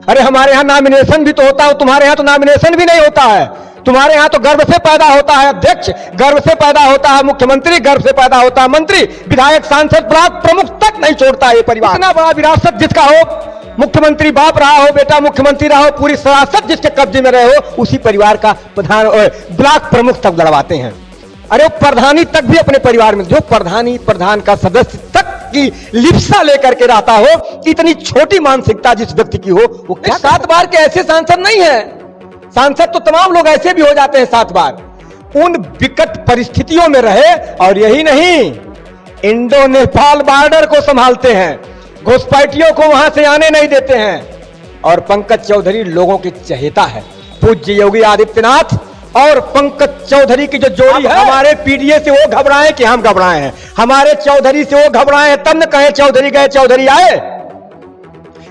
अरे हमारे यहाँ नॉमिनेशन भी तो होता है, तुम्हारे यहाँ तो नॉमिनेशन भी नहीं होता है। तुम्हारे यहाँ तो गर्व से पैदा होता है अध्यक्ष, गर्व से पैदा होता है मुख्यमंत्री, गर्व से पैदा होता है मंत्री, विधायक, सांसद, ब्लॉक प्रमुख तक नहीं छोड़ता है ये परिवार। इतना बड़ा विरासत जिसका हो, मुख्यमंत्री बाप रहा हो, बेटा मुख्यमंत्री रहा हो, पूरी सरासत जिसके कब्जे में रहे हो, उसी परिवार का प्रधान ब्लॉक प्रमुख तक लड़वाते हैं। अरे प्रधानी तक भी अपने परिवार में, जो प्रधान का सदस्य तक की लिप्सा लेकर के रहता हो, इतनी छोटी मानसिकता जिस व्यक्ति की हो, वो क्या 7 बार के ऐसे सांसद नहीं है। सांसद तो तमाम लोग ऐसे भी हो जाते हैं 7 बार। उन विकट परिस्थितियों में रहे और यही नहीं, इंडो नेपाल बॉर्डर को संभालते हैं, घुसपैठियों को वहां से आने नहीं देते हैं। और पंकज चौधरी लोगों की चहेता है। पूज्य योगी आदित्यनाथ और पंकज चौधरी की जो जोड़ी है, हमारे पीडीए से वो घबराए कि हम घबराए हैं, हमारे चौधरी से वो घबराए हैं, तब न कहे चौधरी गए चौधरी आए।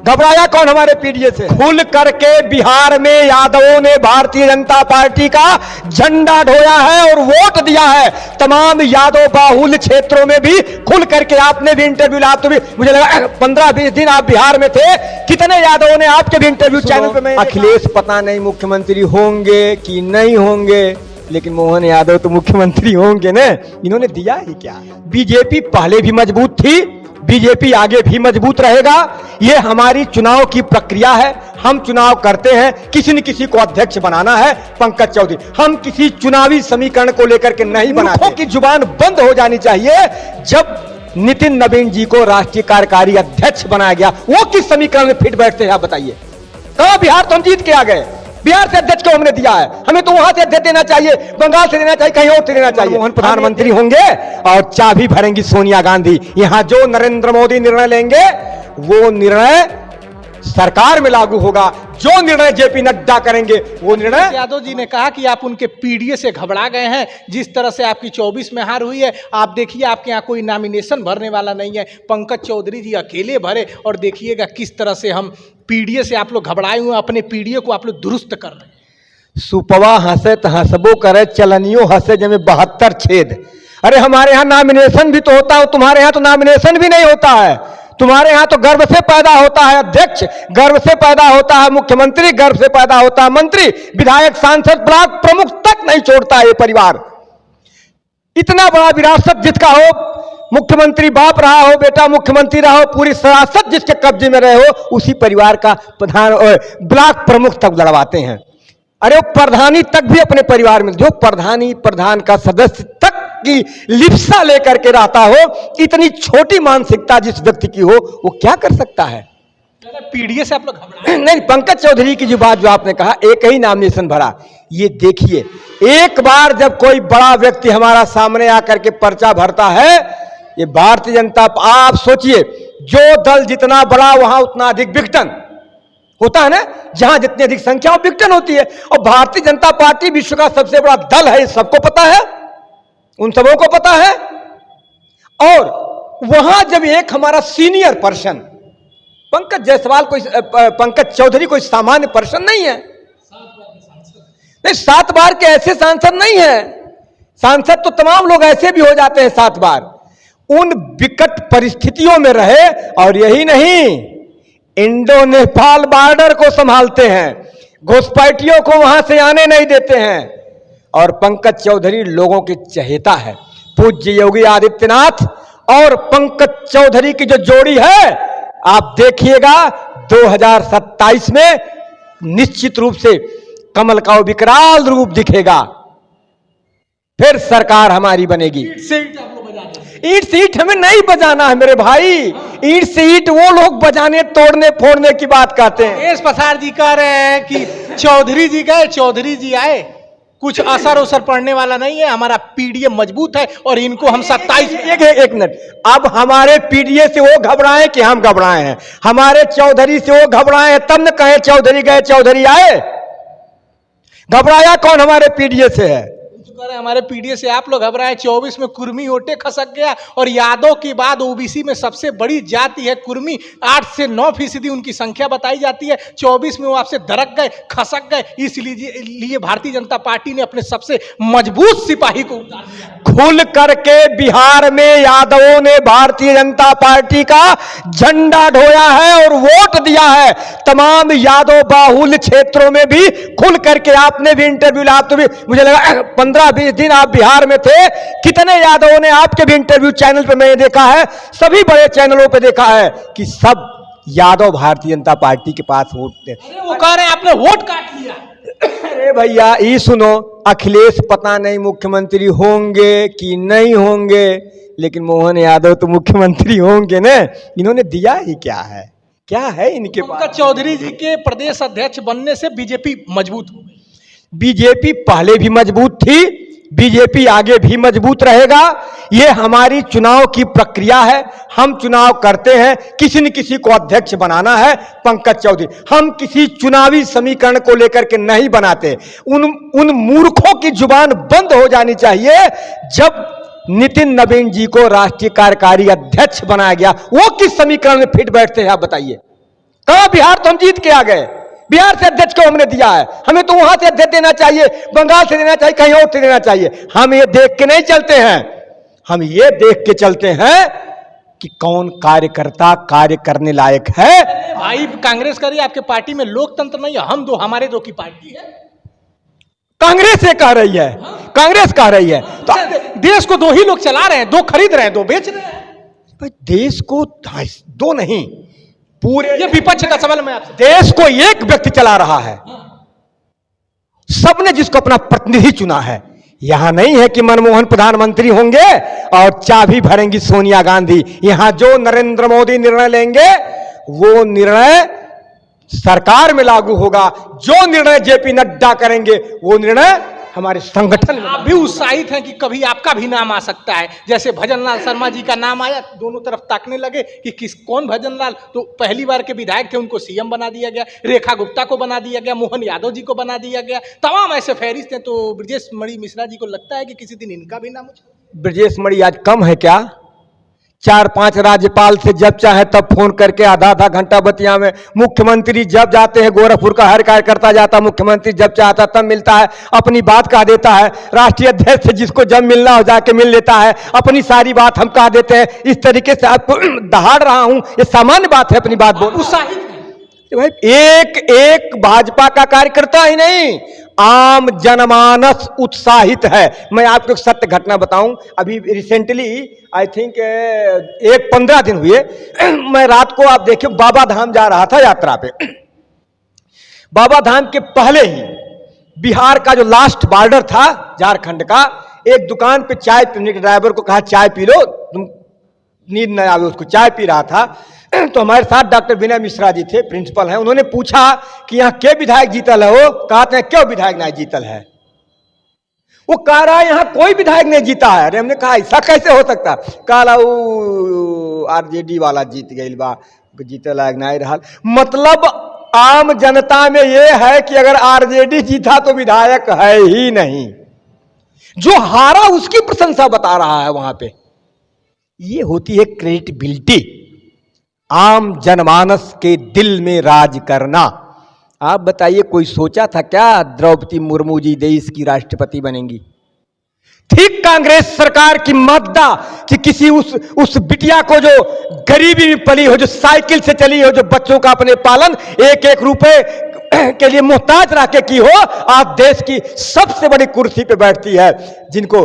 घबराया कौन हमारे पीडीए से? खुल करके बिहार में यादवों ने भारतीय जनता पार्टी का झंडा ढोया है और वोट दिया है। तमाम यादव बाहुल क्षेत्रों में भी खुल करके आपने भी इंटरव्यू लिया। आप तो भी मुझे लगा 15-20 दिन आप बिहार में थे, कितने यादवों ने आपके भी इंटरव्यू चैनल पे में। अखिलेश पता नहीं मुख्यमंत्री होंगे कि नहीं होंगे, लेकिन मोहन यादव तो मुख्यमंत्री होंगे ना। इन्होंने दिया ही क्या? बीजेपी पहले भी मजबूत थी, बीजेपी आगे भी मजबूत रहेगा। यह हमारी चुनाव की प्रक्रिया है। हम चुनाव करते हैं, किसी न किसी को अध्यक्ष बनाना है। पंकज चौधरी, हम किसी चुनावी समीकरण को लेकर के नहीं बनाते। की जुबान बंद हो जानी चाहिए। जब नितिन नवीन जी को राष्ट्रीय कार्यकारी अध्यक्ष बनाया गया, वो किस समीकरण में फिट बैठते हैं आप बताइए? कहां? बिहार तो हम जीत के आ गए, बिहार से अध्यक्ष को हमने दिया है, हमें तो वहां से अध्यक्ष देना चाहिए, बंगाल से देना चाहिए, कहीं और से देना चाहिए। मोहन प्रधानमंत्री होंगे और चाबी भरेंगी सोनिया गांधी। यहां जो नरेंद्र मोदी निर्णय लेंगे वो निर्णय सरकार में लागू होगा, जो निर्णय जेपी नड्डा करेंगे वो निर्णय। यादव जी ने कहा कि आप उनके पीडीए से घबरा गए हैं, जिस तरह से आपकी 24 में हार हुई है। आप देखिए, आपके यहाँ कोई नॉमिनेशन भरने वाला नहीं है, पंकज चौधरी जी अकेले भरे, और देखिएगा किस तरह से हम पीडीए से आप लोग घबराए हुए, अपने पीडीए को आप लोग दुरुस्त कर रहे हैं। सुपवा हंसे तो हंसबो करे, चलनियो हंसे जमे 72 छेद। अरे हमारे यहाँ नॉमिनेशन भी तो होता है, तुम्हारे यहाँ तो नॉमिनेशन भी नहीं होता है। तुम्हारे यहां तो गर्व से पैदा होता है अध्यक्ष, गर्व से पैदा होता है मुख्यमंत्री, गर्व से पैदा होता है मंत्री, विधायक, सांसद, ब्लॉक प्रमुख तक नहीं छोड़ता है ये परिवार। इतना बड़ा विरासत जिसका हो, मुख्यमंत्री बाप रहा हो, बेटा मुख्यमंत्री रहा हो, पूरी सरासत जिसके कब्जे में रहे हो, उसी परिवार का प्रधान ब्लॉक प्रमुख तक लड़वाते हैं। अरे वो प्रधानी तक भी अपने परिवार में, जो प्रधान का सदस्य तक की लिप्सा लेकर के रहता हो, इतनी छोटी मानसिकता जिस व्यक्ति की हो, वो क्या कर सकता है? पीडीए से आप लोग घबराए नहीं, पंकज चौधरी की जो बात जो आपने कहा, एक ही नॉमिनेशन भरा। ये देखिए, एक बार जब कोई बड़ा व्यक्ति हमारा सामने आकर के पर्चा भरता है, ये भारतीय जनता, आप सोचिए, जो दल जितना बड़ा वहां उतना अधिक विघटन होता है ना, जहां जितनी अधिक संख्या विघटन होती है। और भारतीय जनता पार्टी विश्व का सबसे बड़ा दल है, सबको पता है, उन सबों को पता है। और वहां जब एक हमारा सीनियर पर्सन, पंकज जायसवाल कोई, पंकज चौधरी कोई सामान्य पर्सन नहीं है, नहीं 7 बार के ऐसे सांसद नहीं है। सांसद तो तमाम लोग ऐसे भी हो जाते हैं 7 बार। उन विकट परिस्थितियों में रहे और यही नहीं, इंडो नेपाल बॉर्डर को संभालते हैं, घुसपैठियों को वहां से आने नहीं देते हैं। और पंकज चौधरी लोगों की चहेता है। पूज्य योगी आदित्यनाथ और पंकज चौधरी की जो जोड़ी है, आप देखिएगा 2027 में निश्चित रूप से कमल का विकराल रूप दिखेगा। फिर सरकार हमारी बनेगी। ईंट से ईंट हमें नहीं बजाना है मेरे भाई, ईंट से ईंट वो लोग बजाने, तोड़ने, फोड़ने की बात कहते हैं। राकेश प्रसाद जी कह रहे हैं कि चौधरी जी गए चौधरी जी आए, कुछ असर पड़ने वाला नहीं है, हमारा पीडीए मजबूत है और इनको हम 27। एक मिनट, अब हमारे पीडीए से वो घबराए कि हम घबराए हैं, हमारे चौधरी से वो घबराए हैं, तब न कहे चौधरी गए चौधरी आए। घबराया कौन हमारे पीडीए से है? शुक्र है हमारे पीडीएस से आप लोग घबराए। 24 में कुर्मी वोटे खसक गया और यादव के बाद ओबीसी में सबसे बड़ी जाति है कुर्मी, 8 से 9% उनकी संख्या बताई जाती है। 24 में वो आपसे दरक गए, खसक गए, इसलिए भारतीय जनता पार्टी ने अपने सबसे मजबूत सिपाही को उतार दिया। खुल करके बिहार में यादवों ने भारतीय जनता पार्टी का झंडा ढोया है और वोट दिया है। तमाम यादव बाहुल क्षेत्रों में भी खुल करके आपने भी इंटरव्यू लिया, आप तो भी मुझे लगा 15-20 दिन आप बिहार में थे, कितने यादवों ने आपके भी इंटरव्यू चैनल पे मैंने देखा है, सभी बड़े चैनलों पे देखा है कि सब यादव भारतीय जनता पार्टी के पास वोट दे। वो कह रहे हैं आपने वोट काट लिया। अरे भैया ये सुनो, अखिलेश पता नहीं मुख्यमंत्री होंगे कि नहीं होंगे, लेकिन मोहन यादव तो मुख्यमंत्री होंगे ना। इन्होंने दिया ही क्या है, क्या है इनके पास? पंकज चौधरी जी के प्रदेश अध्यक्ष बनने से बीजेपी मजबूत हो गई। बीजेपी पहले भी मजबूत थी, बीजेपी आगे भी मजबूत रहेगा। ये हमारी चुनाव की प्रक्रिया है, हम चुनाव करते हैं, किसी न किसी को अध्यक्ष बनाना है। पंकज चौधरी, हम किसी चुनावी समीकरण को लेकर के नहीं बनाते। उन मूर्खों की जुबान बंद हो जानी चाहिए। जब नितिन नवीन जी को राष्ट्रीय कार्यकारी अध्यक्ष बनाया गया, वो किस समीकरण में फिट बैठते हैं आप बताइए? कहां बिहार तो हम जीत के आ गए, बिहार से अध्यक्ष को हमने दिया है, हमें तो वहां से अध्यक्ष देना चाहिए, बंगाल से देना चाहिए, कहीं और से देना चाहिए। हम ये देख के नहीं चलते हैं, हम ये देख के चलते हैं कि कौन कार्यकर्ता कार्य करने लायक है। भाई कांग्रेस कह रही है आपके पार्टी में लोकतंत्र नहीं है, हम दो हमारे दो की पार्टी है। कांग्रेस ये कह रही है, कांग्रेस कह रही है तो देश को दो ही लोग चला रहे हैं, दो खरीद रहे हैं, दो बेच रहे हैं। भाई देश को दो नहीं, पूरे ये विपक्ष का सवाल मैं आपसे। देश को एक व्यक्ति चला रहा है, सबने जिसको अपना प्रतिनिधि चुना है। यहां नहीं है कि मनमोहन प्रधानमंत्री होंगे और चाबी भरेंगी सोनिया गांधी। यहां जो नरेंद्र मोदी निर्णय लेंगे वो निर्णय सरकार में लागू होगा, जो निर्णय जेपी नड्डा करेंगे वो निर्णय हमारे संगठन में। आप भी उत्साहित हैं कि कभी आपका भी नाम आ सकता है, जैसे भजनलाल शर्मा जी का नाम आया, दोनों तरफ ताकने लगे कि कौन भजनलाल, तो पहली बार के विधायक थे, उनको सीएम बना दिया गया, रेखा गुप्ता को बना दिया गया, मोहन यादव जी को बना दिया गया, तमाम ऐसे फहरिस्त हैं। तो ब्रजेश मणि मिश्रा जी को लगता है कि किसी दिन इनका भी नाम उछाल। ब्रजेश मणि आज कम है क्या? 4-5 राज्यपाल से जब चाहे तब फोन करके आधा घंटा बतिया में, मुख्यमंत्री जब जाते हैं गोरखपुर का हर कार्यकर्ता जाता, मुख्यमंत्री जब चाहता तब मिलता है, अपनी बात कह देता है। राष्ट्रीय अध्यक्ष से जिसको जब मिलना हो जाके मिल लेता है, अपनी सारी बात हम कह देते हैं। इस तरीके से आपको दहाड़ रहा हूं, ये सामान्य बात है अपनी बात बोल। उत्साहित हैं भाई एक भाजपा का कार्यकर्ता ही नहीं, आम जनमानस उत्साहित है। मैं आपको एक सत्य घटना बताऊं, अभी रिसेंटली आई थिंक 15 दिन हुए, मैं रात को आप देखिए बाबा धाम जा रहा था यात्रा पे। बाबा धाम के पहले ही बिहार का जो लास्ट बॉर्डर था झारखंड का, एक दुकान पे चाय पीने के ड्राइवर को कहा चाय पी लो, तुम नींद न आवे उसको, चाय पी रहा था। तो हमारे साथ डॉक्टर विनय मिश्रा जी थे, प्रिंसिपल हैं, उन्होंने पूछा कि यहाँ के विधायक जीतल है? वो कहते हैं क्यों विधायक नहीं जीतल है? वो कह रहा है यहाँ कोई विधायक नहीं जीता है। अरे हमने कहा ऐसा कैसे हो सकता? कहा आरजेडी वाला जीत गई बा, जीते लायक नहीं रहा। मतलब आम जनता में ये है कि अगर आरजेडी जीता तो विधायक है ही नहीं, जो हारा उसकी प्रशंसा बता रहा है वहां पे। ये होती है क्रेडिबिलिटी, आम जनमानस के दिल में राज करना। आप बताइए, कोई सोचा था क्या द्रौपदी मुर्मू जी देश की राष्ट्रपति बनेंगी? ठीक कांग्रेस सरकार की मद्दा कि किसी उस बिटिया को जो गरीबी में पली हो, जो साइकिल से चली हो, जो बच्चों का अपने पालन 1-1 रुपए के लिए मोहताज रह के की हो, आज देश की सबसे बड़ी कुर्सी पे बैठती है, जिनको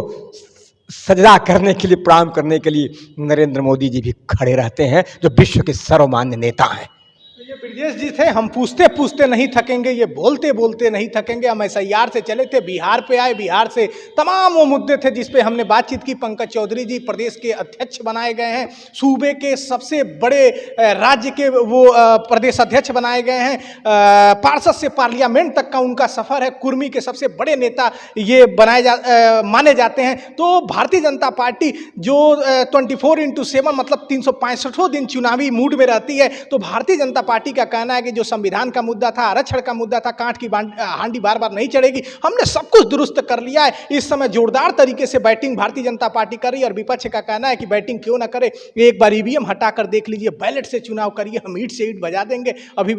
सजदा करने के लिए, प्रणाम करने के लिए नरेंद्र मोदी जी भी खड़े रहते हैं, जो विश्व के सर्वमान्य नेता हैं। ये ब्रजेश जी थे, हम पूछते पूछते नहीं थकेंगे, ये बोलते बोलते नहीं थकेंगे। हम SIR से चले थे, बिहार पे आए, बिहार से तमाम वो मुद्दे थे जिस पे हमने बातचीत की। पंकज चौधरी जी प्रदेश के अध्यक्ष बनाए गए हैं, सूबे के सबसे बड़े राज्य के वो प्रदेश अध्यक्ष बनाए गए हैं, पार्षद से पार्लियामेंट तक का उनका सफर है, कुर्मी के सबसे बड़े नेता ये माने जाते हैं। तो भारतीय जनता पार्टी जो 24/7 मतलब 365 दिन चुनावी मूड में रहती है, तो भारतीय जनता पार्टी पार्टी का कहना है कि जो संविधान का मुद्दा था, आरक्षण का मुद्दा था, कांट की हांडी बार बार नहीं चढ़ेगी, हमने सब कुछ दुरुस्त कर लिया है। इस समय जोरदार तरीके से बैटिंग भारतीय जनता पार्टी कर रही है और विपक्ष का कहना है कि बैटिंग क्यों ना करे, एक बार ईवीएम हटाकर देख लीजिए, बैलेट से चुनाव करिए, हम ईंट से ईंट बजा देंगे। अभी भी